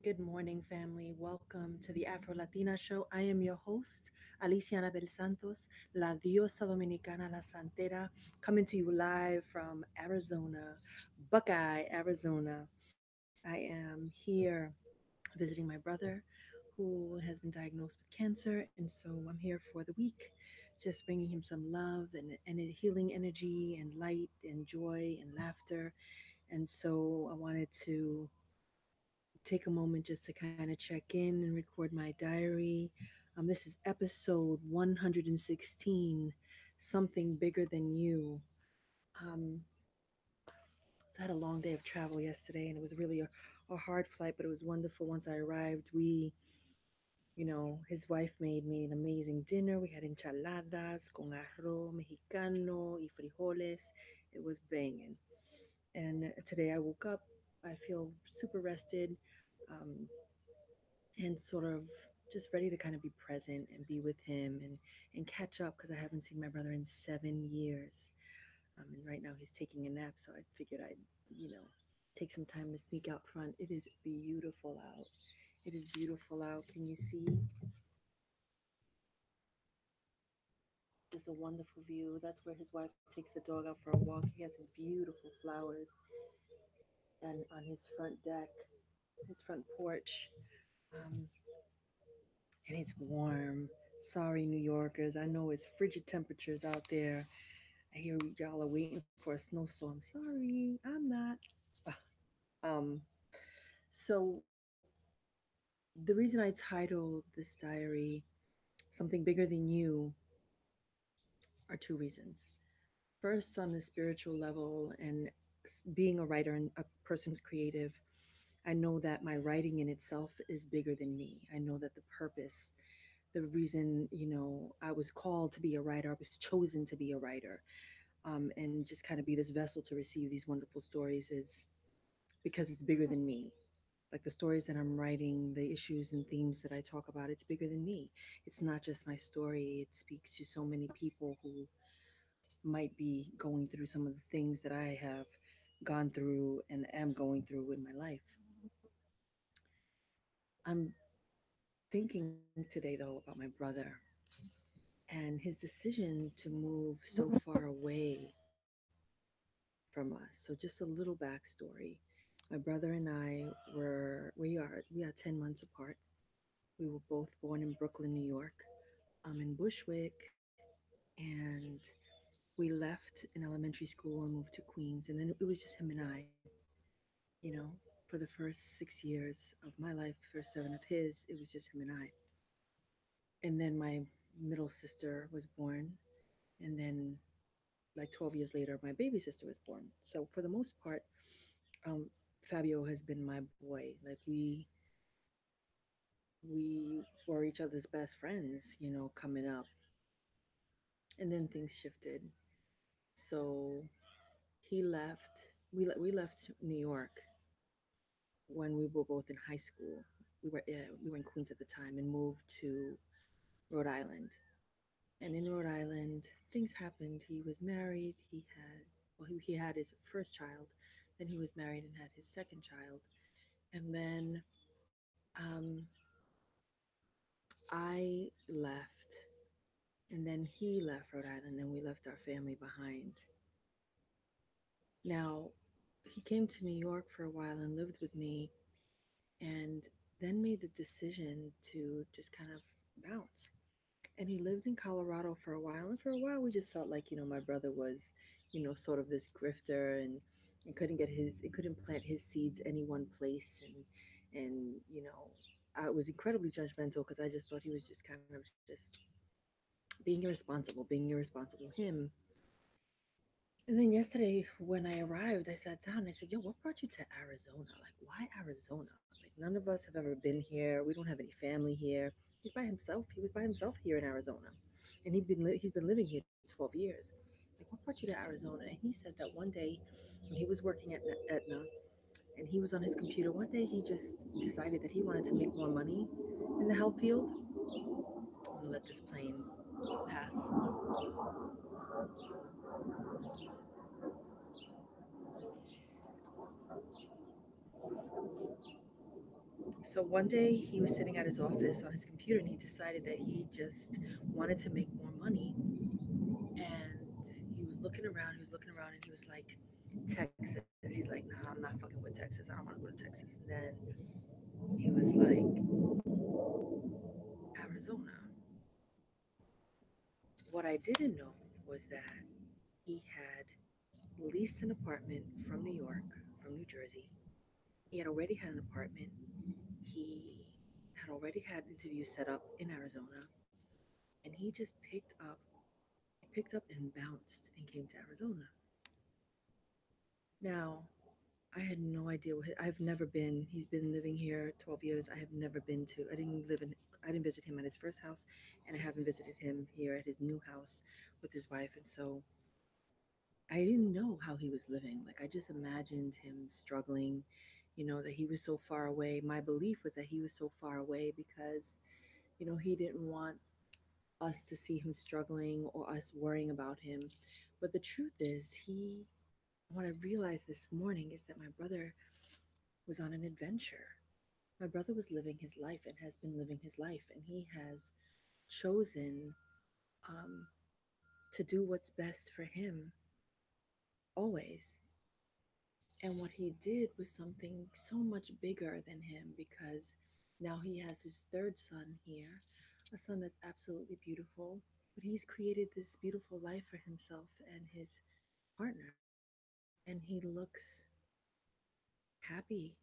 Good morning, family. Welcome to the Afro Latina Show. I am your host, Alicia Anabel Santos, La Diosa Dominicana, La Santera, coming to you live from Arizona, Buckeye, Arizona. I am here visiting my brother who has been diagnosed with cancer, and so I'm here for the week, just bringing him some love and healing energy and light and joy and laughter. And so I wanted to take a moment just to kind of check in and record my diary. This is episode 116, Something Bigger Than You. Um, so I had a long day of travel yesterday, and it was really a hard flight, but it was wonderful. Once I arrived, his wife made me an amazing dinner. We had enchiladas con arroz mexicano y frijoles. It was banging. And today I woke up. I feel super rested. Um, and sort of just ready to kind of be present and be with him and catch up because I haven't seen my brother in 7 years. And right now he's taking a nap, so I figured I'd, you know, take some time to sneak out front. It is beautiful out. It is beautiful out. Can you see? Just a wonderful view. That's where his wife takes the dog out for a walk. He has his beautiful flowers and on his front deck, his front porch. Um, and it's warm. Sorry, New Yorkers. I know it's frigid temperatures out there. I hear y'all are waiting for a snowstorm. Sorry, I'm not. Um, so the reason I titled this diary "Something Bigger Than You" are two reasons. First, on the spiritual level, and being a writer and a person who's creative, I know that my writing in itself is bigger than me. I know that the purpose, the reason, I was called to be a writer, I was chosen to be a writer, and just kind of be this vessel to receive these wonderful stories is because it's bigger than me. Like the stories that I'm writing, the issues and themes that I talk about, it's bigger than me. It's not just my story, it speaks to so many people who might be going through some of the things that I have gone through and am going through in my life. I'm thinking today, though, about my brother and his decision to move so far away from us. So just a little backstory. My brother and we are 10 months apart. We were both born in Brooklyn, New York. I'm in Bushwick, and we left in elementary school and moved to Queens, and then it was just him and I, you know, for the first 6 years of my life, first seven of his, it was just him and I. And then my middle sister was born, and then like 12 years later, my baby sister was born. So for the most part, um, Fabio has been my boy. Like we were each other's best friends, coming up. And then things shifted. So he left. We left New York when we were both in high school. We were in Queens at the time and moved to Rhode Island. And in Rhode Island, things happened. He was married. He had his first child. Then he was married and had his second child. And then I left, and then he left Rhode Island, and we left our family behind. Now, he came to New York for a while and lived with me, and then made the decision to just kind of bounce. And he lived in Colorado for a while, and for a while we just felt like my brother was, sort of this grifter and couldn't plant his seeds any one place, and I was incredibly judgmental because I just thought he was just kind of just being irresponsible him. And then yesterday when I arrived, I sat down and I said, "Yo, what brought you to Arizona? Like, why Arizona? Like, none of us have ever been here. We don't have any family here." He's by himself. He was by himself here in Arizona, and he's been living here 12 years. Like, what brought you to Arizona? And he said that one day when he was working at Aetna and he was on his computer, one day he just decided that he wanted to make more money in the health field. I'm gonna let this plane pass. So one day he was sitting at his office on his computer and he decided that he just wanted to make more money. And he was looking around and he was like, Texas. He's like, nah, I'm not fucking with Texas. I don't want to go to Texas. And then he was like, Arizona. What I didn't know was that he had leased an apartment from New York, from New Jersey. He had already had an apartment. He had already had interviews set up in Arizona. And he just picked up and bounced and came to Arizona. Now, I had no idea I've never been. He's been living here 12 years. I have never been to. I didn't visit him at his first house, and I haven't visited him here at his new house with his wife. And so I didn't know how he was living. Like I just imagined him struggling, that he was so far away. My belief was that he was so far away because, he didn't want us to see him struggling or us worrying about him. But the truth is, what I realized this morning is that my brother was on an adventure. My brother was living his life and has been living his life, and he has chosen um, to do what's best for him always. And what he did was something so much bigger than him because now he has his third son here, a son that's absolutely beautiful. But he's created this beautiful life for himself and his partner. And he looks happy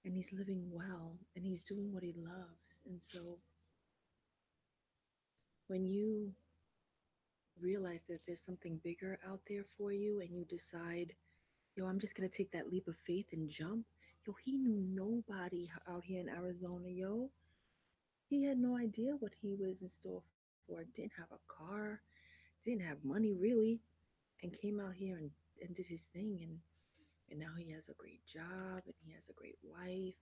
and he's living well and he's doing what he loves. And so when you realize that there's something bigger out there for you and you decide, yo, I'm just going to take that leap of faith and jump. Yo, he knew nobody out here in Arizona, yo. He had no idea what he was in store for. Didn't have a car, didn't have money really, and came out here and did his thing. And now he has a great job and he has a great wife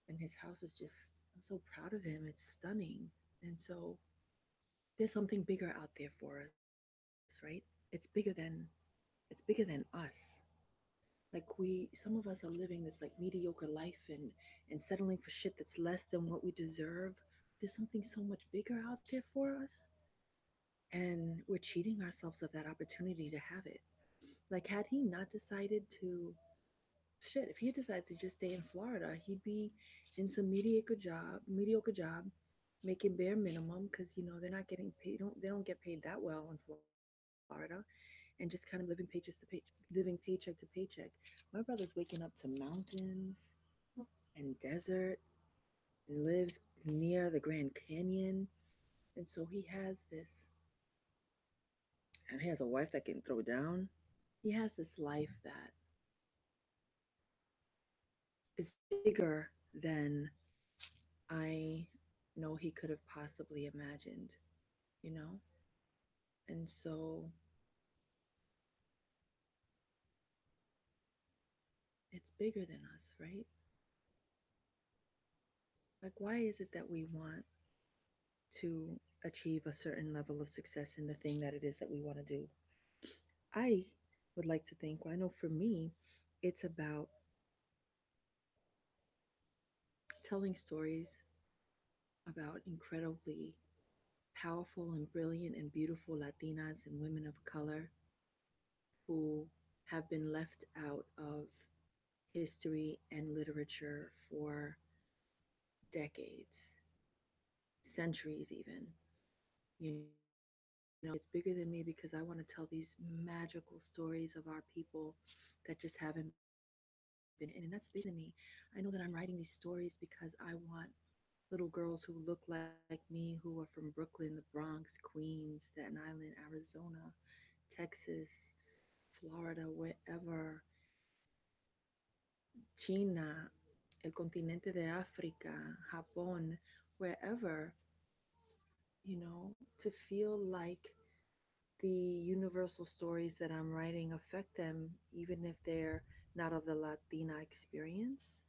and his house is just, I'm so proud of him. It's stunning. And so there's something bigger out there for us, right? It's bigger than us. Like some of us are living this like mediocre life and settling for shit that's less than what we deserve. There's something so much bigger out there for us, and we're cheating ourselves of that opportunity to have it. Like had he not decided to shit, if he had decided to just stay in Florida, he'd be in some mediocre job, making bare minimum because they're not getting paid. They don't get paid that well in Florida, and just kind of living paycheck to paycheck. My brother's waking up to mountains and desert and lives near the Grand Canyon, and so he has this, and he has a wife that can throw down. He has this life that is bigger than I know he could have possibly imagined, you know? And so it's bigger than us, right? Like, why is it that we want to achieve a certain level of success in the thing that it is that we want to do? I would like to think, well, I know for me, it's about telling stories about incredibly powerful and brilliant and beautiful Latinas and women of color who have been left out of history and literature for decades, centuries even. It's bigger than me because I want to tell these magical stories of our people that just haven't been written. And that's bigger than me. I know that I'm writing these stories because I want little girls who look like me, who are from Brooklyn, the Bronx, Queens, Staten Island, Arizona, Texas, Florida, wherever, China, el continente de África, Japón, wherever, to feel like the universal stories that I'm writing affect them, even if they're not of the Latina experience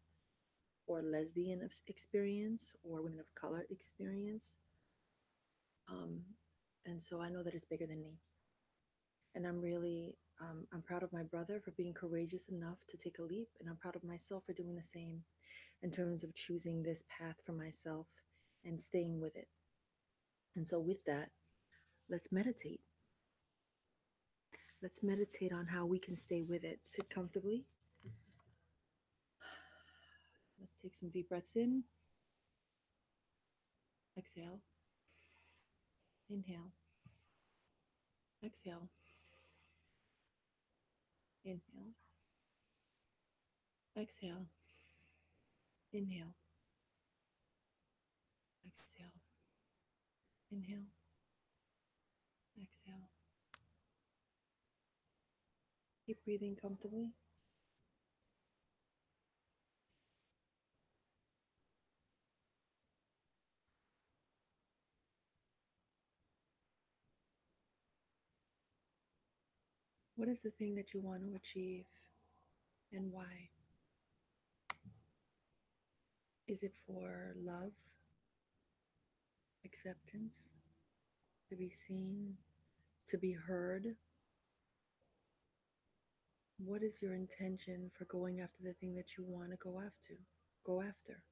or lesbian experience or women of color experience. Um, and so I know that it's bigger than me. And I'm really I'm proud of my brother for being courageous enough to take a leap, and I'm proud of myself for doing the same in terms of choosing this path for myself and staying with it. And so, with that, let's meditate. Let's meditate on how we can stay with it. Sit comfortably. Let's take some deep breaths in. Exhale. Inhale. Exhale. Inhale. Exhale. Inhale. Exhale. Inhale. Exhale. Keep breathing comfortably. What is the thing that you want to achieve and why? Is it for love, acceptance, to be seen, to be heard? What is your intention for going after the thing that you want to go after? Go after.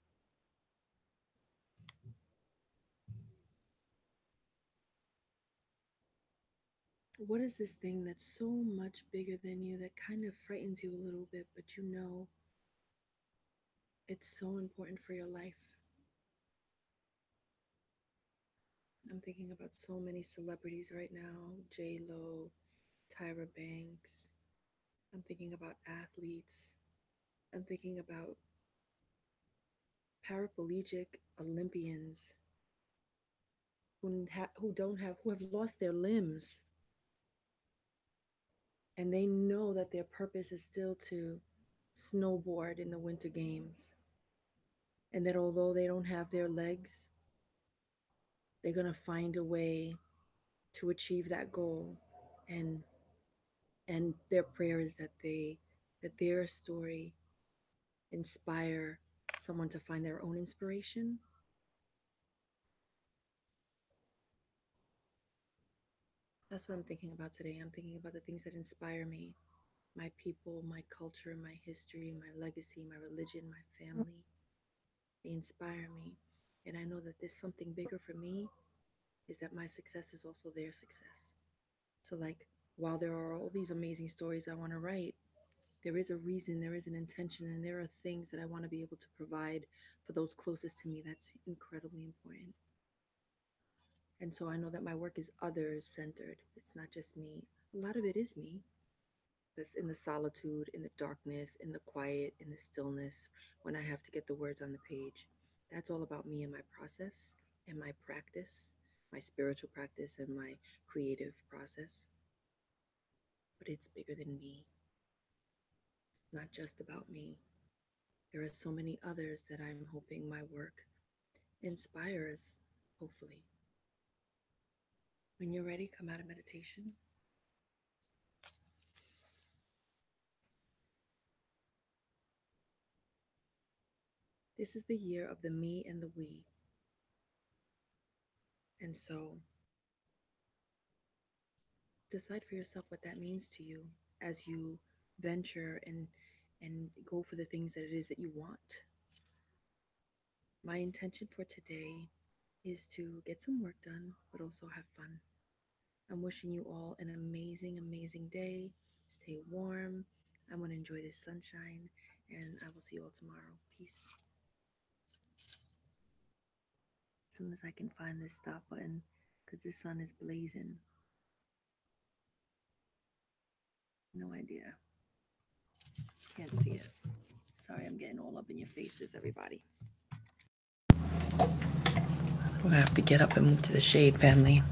What is this thing that's so much bigger than you that kind of frightens you a little bit, but you know it's so important for your life? I'm thinking about so many celebrities right now: J Lo, Tyra Banks. I'm thinking about athletes. I'm thinking about paraplegic Olympians who have lost their limbs, and they know that their purpose is still to snowboard in the winter games, and that although they don't have their legs, they're going to find a way to achieve that goal. and and their prayer is that their story inspire someone to find their own inspiration. That's what I'm thinking about today. I'm thinking about the things that inspire me: my people, my culture, my history, my legacy, my religion, my family. They inspire me. And I know that there's something bigger for me, is that my success is also their success. So, like, while there are all these amazing stories I want to write, there is a reason, there is an intention, and there are things that I want to be able to provide for those closest to me. That's incredibly important. And so I know that my work is others centered. It's not just me. A lot of it is me. This in the solitude, in the darkness, in the quiet, in the stillness, when I have to get the words on the page. That's all about me and my process and my practice, my spiritual practice and my creative process. But it's bigger than me, not just about me. There are so many others that I'm hoping my work inspires, hopefully. When you're ready, come out of meditation. This is the year of the me and the we. And so decide for yourself what that means to you as you venture and go for the things that it is that you want. My intention for today is to get some work done, but also have fun. I'm wishing you all an amazing, amazing day. Stay warm. I'm going to enjoy this sunshine, and I will see you all tomorrow. Peace. As soon as I can find this stop button, because the sun is blazing. No idea. Can't see it. Sorry, I'm getting all up in your faces, everybody. We're going to have to get up and move to the shade, family.